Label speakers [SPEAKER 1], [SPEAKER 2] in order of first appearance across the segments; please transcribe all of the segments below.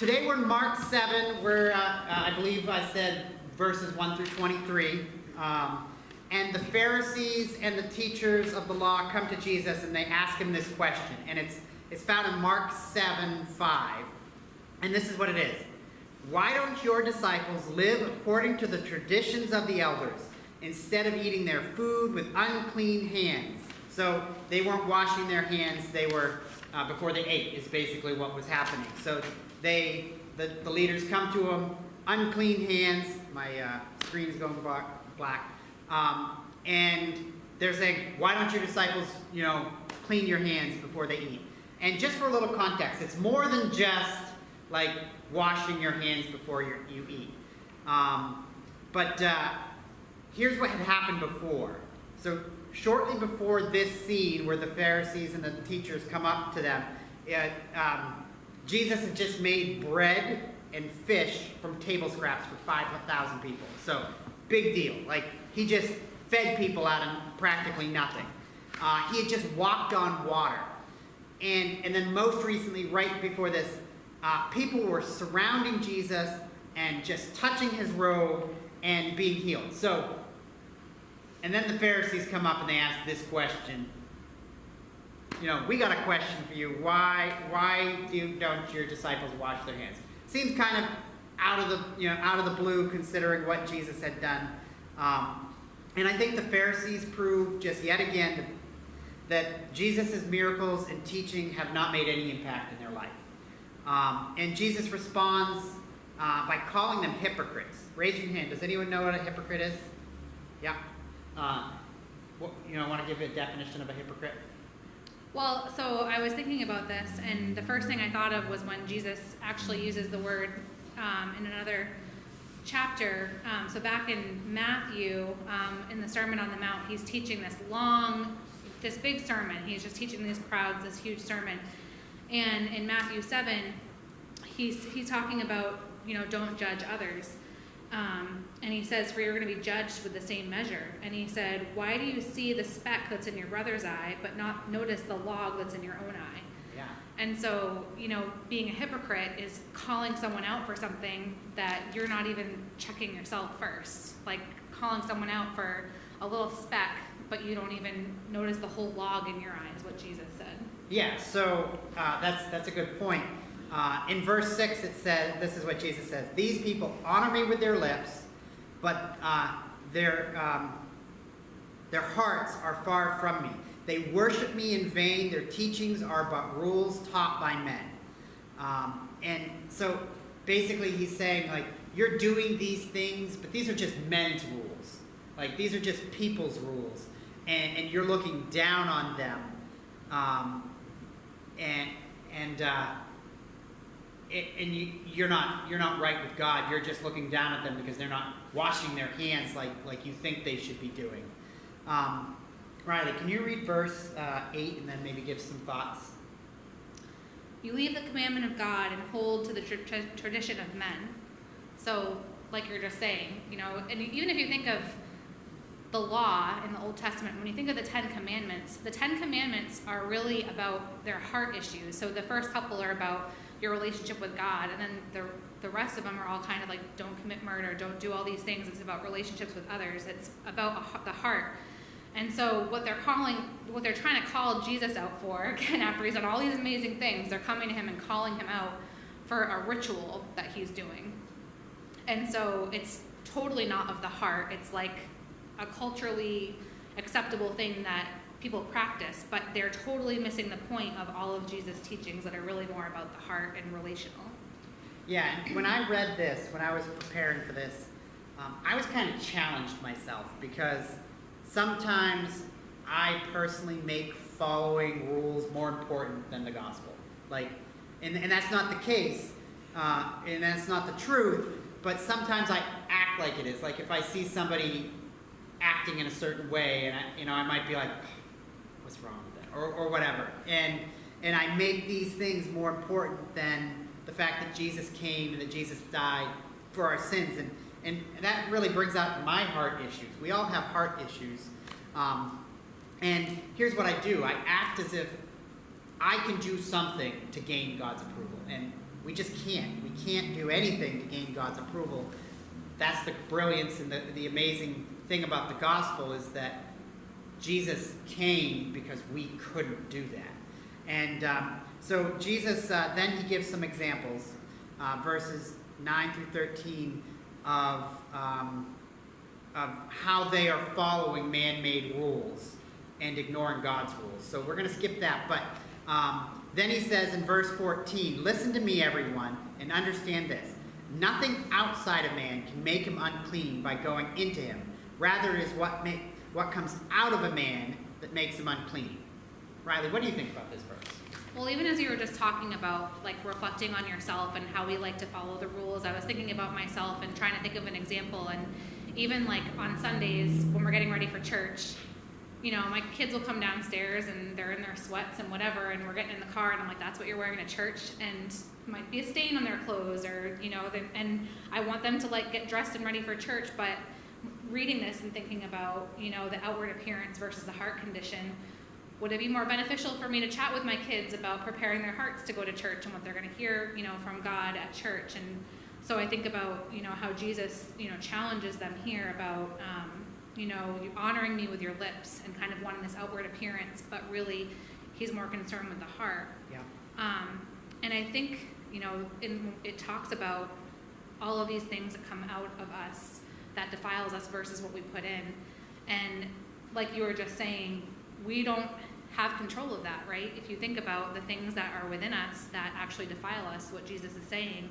[SPEAKER 1] Today we're in Mark 7, where I believe I said verses 1 through 23. And the Pharisees and the teachers of the law come to Jesus and they ask him this question. And it's found in Mark 7:5. And this is what it is. Why don't your disciples live according to the traditions of the elders instead of eating their food with unclean hands? So they weren't washing their hands. They were, before they ate, is basically what was happening. So the leaders come to them, unclean hands. My screen's going black. And they're saying, why don't your disciples, clean your hands before they eat? And just for a little context, it's more than just like washing your hands before you eat. But here's what had happened before. So shortly before this scene where the Pharisees and the teachers come up to them, Jesus had just made bread and fish from table scraps for 5,000 people. So big deal. Like, he just fed people out of practically nothing. He had just walked on water. And then most recently, right before this, people were surrounding Jesus and just touching his robe and being healed. So, and then the Pharisees come up and they ask this question. We got a question for you. Why don't your disciples wash their hands? Seems kind of out of the blue, considering what Jesus had done. And I think the Pharisees proved just yet again that Jesus' miracles and teaching have not made any impact in their life. And Jesus responds by calling them hypocrites. Raise your hand. Does anyone know what a hypocrite is? Yeah. Want to give a definition of a hypocrite?
[SPEAKER 2] Well, so I was thinking about this, and the first thing I thought of was when Jesus actually uses the word in another chapter. So back in Matthew, in the Sermon on the Mount, he's teaching this big sermon. He's just teaching these crowds this huge sermon. And in Matthew 7, he's talking about, don't judge others. And he says, for you're going to be judged with the same measure. And he said, why do you see the speck that's in your brother's eye, but not notice the log that's in your own eye?
[SPEAKER 1] Yeah.
[SPEAKER 2] And so, being a hypocrite is calling someone out for something that you're not even checking yourself first. Like calling someone out for a little speck, but you don't even notice the whole log in your eye, is what Jesus said.
[SPEAKER 1] Yeah, so that's a good point. In verse 6 it says, this is what Jesus says, these people honor me with their lips, but their hearts are far from me. They worship me in vain. Their teachings are but rules taught by men. And so basically he's saying, like, you're doing these things, but these are just men's rules. Like, these are just people's rules. And you're looking down on them. You're not right with God. You're just looking down at them because they're not washing their hands like you think they should be doing. Riley, can you read verse 8 and then maybe give some thoughts?
[SPEAKER 2] You leave the commandment of God and hold to the tradition of men. So, like you're just saying, and even if you think of the law in the Old Testament, when you think of the Ten Commandments are really about their heart issues. So the first couple are about your relationship with God, and then the rest of them are all kind of like, don't commit murder, don't do all these things. It's about relationships with others. It's about the heart. And so what they're trying to call Jesus out for, again, after he's done all these amazing things, they're coming to him and calling him out for a ritual that he's doing. And so it's totally not of the heart. It's like a culturally acceptable thing that people practice, but they're totally missing the point of all of Jesus' teachings that are really more about the heart and relational.
[SPEAKER 1] Yeah, and when I read this, when I was preparing for this, I was kind of challenged myself because sometimes I personally make following rules more important than the gospel. And that's not the case, and that's not the truth, but sometimes I act like it is. Like if I see somebody acting in a certain way, and I might be like, what's wrong with that, or whatever, and I make these things more important than the fact that Jesus came and that Jesus died for our sins, and that really brings out my heart issues. We all have heart issues, and here's what I do: I act as if I can do something to gain God's approval, and We just can't. We can't do anything to gain God's approval. That's the brilliance and the amazing thing about the gospel is that Jesus came because we couldn't do that. And so Jesus, then he gives some examples, verses 9 through 13 of how they are following man-made rules and ignoring God's rules. So we're going to skip that. But then he says in verse 14, listen to me, everyone, and understand this. Nothing outside a man can make him unclean by going into him. Rather, it is what comes out of a man that makes him unclean. Riley, what do you think about this verse?
[SPEAKER 2] Well, even as you were just talking about like reflecting on yourself and how we like to follow the rules, I was thinking about myself and trying to think of an example. And even like on Sundays when we're getting ready for church, you know, my kids will come downstairs and they're in their sweats and whatever, and we're getting in the car and I'm like, that's what you're wearing to church, and might be a stain on their clothes, or, you know, and I want them to like get dressed and ready for church. But reading this and thinking about, you know, the outward appearance versus the heart condition, would it be more beneficial for me to chat with my kids about preparing their hearts to go to church and what they're going to hear, you know, from God at church? And so I think about, you know, how Jesus, you know, challenges them here about, you know, you honoring me with your lips and kind of wanting this outward appearance, but really he's more concerned with the heart.
[SPEAKER 1] Yeah.
[SPEAKER 2] And I think, you know, it talks about all of these things that come out of us that defiles us versus what we put in. And like you were just saying, we don't have control of that, right? If you think about the things that are within us that actually defile us, what Jesus is saying,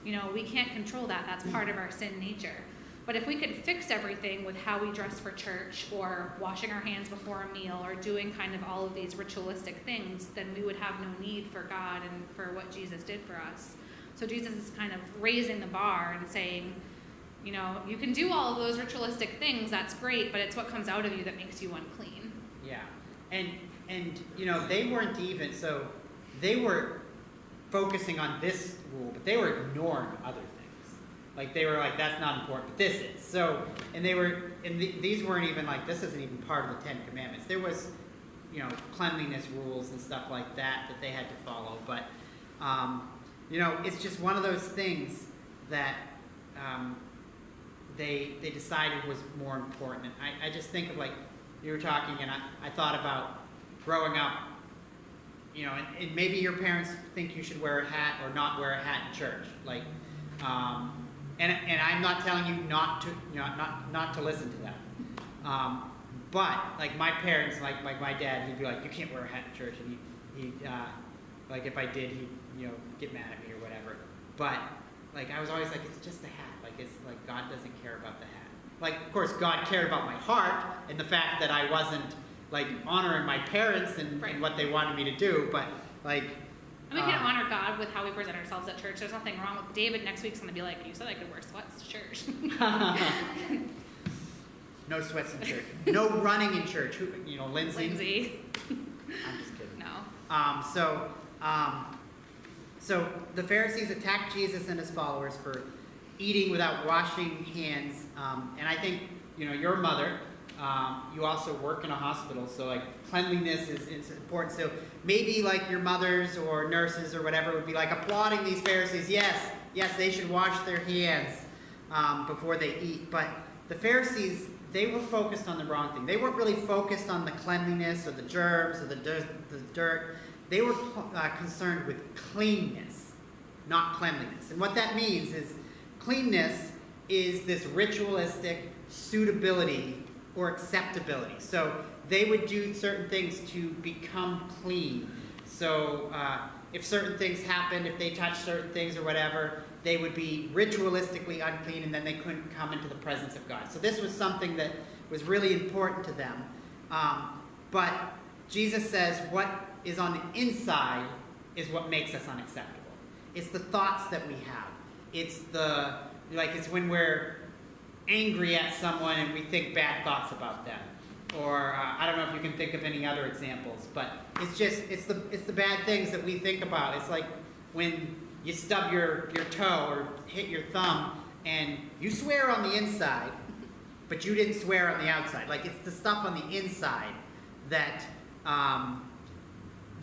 [SPEAKER 2] you know, we can't control that. That's part of our sin nature. But if we could fix everything with how we dress for church, or washing our hands before a meal, or doing kind of all of these ritualistic things, then we would have no need for God and for what Jesus did for us. So Jesus is kind of raising the bar and saying, you know, you can do all of those ritualistic things, that's great, but it's what comes out of you that makes you unclean.
[SPEAKER 1] Yeah. And you know, they weren't even, so they were focusing on this rule, but they were ignoring other things. Like they were like, that's not important, but this is. So, and they were, and these weren't even like, this isn't even part of the 10 Commandments. There was, you know, cleanliness rules and stuff like that they had to follow. But, you know, it's just one of those things that they decided was more important. And I just think of, like, you were talking, and I thought about growing up, you know, and maybe your parents think you should wear a hat or not wear a hat in church. Like, and I'm not telling you not to, you know, not to listen to them. But like my parents, like my dad, he'd be like, you can't wear a hat in church, and he'd like if I did, he'd, you know, get mad at me or whatever. But like I was always like, it's just a hat. Like it's like God doesn't care about the hat. Like of course God cared about my heart and the fact that I wasn't like honoring my parents and,
[SPEAKER 2] right,
[SPEAKER 1] and what they wanted me to do, but like.
[SPEAKER 2] And we can honor God with how we present ourselves at church. There's nothing wrong with David. Next week's going to be like, you said I could wear sweats to church.
[SPEAKER 1] No sweats in church. No running in church. Who, you know, Lindsay? I'm just kidding.
[SPEAKER 2] No.
[SPEAKER 1] So the Pharisees attacked Jesus and his followers for eating without washing hands. And I think, you know, your mother, you also work in a hospital, so like cleanliness is important. So maybe like your mothers or nurses or whatever would be like applauding these Pharisees. Yes, they should wash their hands before they eat. But the Pharisees, they were focused on the wrong thing. They weren't really focused on the cleanliness or the germs or the dirt. They were concerned with cleanness, not cleanliness. And what that means is cleanness is this ritualistic suitability or acceptability. So they would do certain things to become clean. So if certain things happened, if they touched certain things or whatever, they would be ritualistically unclean, and then they couldn't come into the presence of God. So this was something that was really important to them. But Jesus says what is on the inside is what makes us unacceptable. It's the thoughts that we have. It's it's when we're angry at someone and we think bad thoughts about them. Or I don't know if you can think of any other examples, but it's the bad things that we think about. It's like when you stub your toe or hit your thumb and you swear on the inside, but you didn't swear on the outside. Like it's the stuff on the inside that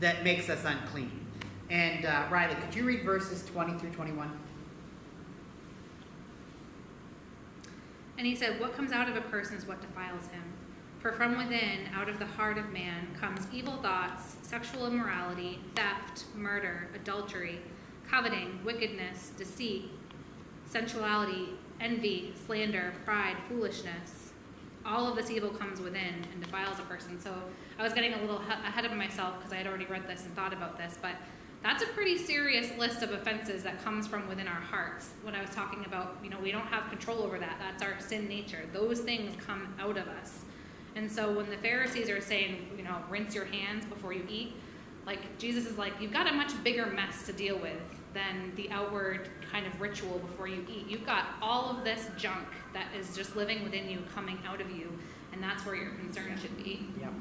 [SPEAKER 1] that makes us unclean. And Riley, could you read verses 20 through 21?
[SPEAKER 2] And he said, what comes out of a person is what defiles him. For from within, out of the heart of man, comes evil thoughts, sexual immorality, theft, murder, adultery, coveting, wickedness, deceit, sensuality, envy, slander, pride, foolishness. All of this evil comes within and defiles a person. So I was getting a little ahead of myself because I had already read this and thought about this, but that's a pretty serious list of offenses that comes from within our hearts. When I was talking about, we don't have control over that. That's our sin nature. Those things come out of us. And so when the Pharisees are saying, rinse your hands before you eat, like Jesus is like, you've got a much bigger mess to deal with than the outward kind of ritual before you eat. You've got all of this junk that is just living within you, coming out of you, and that's where your concern should be.
[SPEAKER 1] Yep.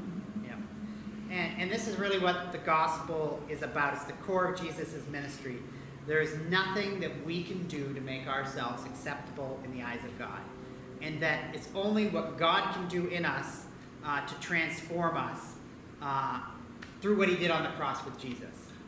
[SPEAKER 1] And this is really what the gospel is about. It's the core of Jesus' ministry. There is nothing that we can do to make ourselves acceptable in the eyes of God. And that it's only what God can do in us to transform us through what he did on the cross with Jesus.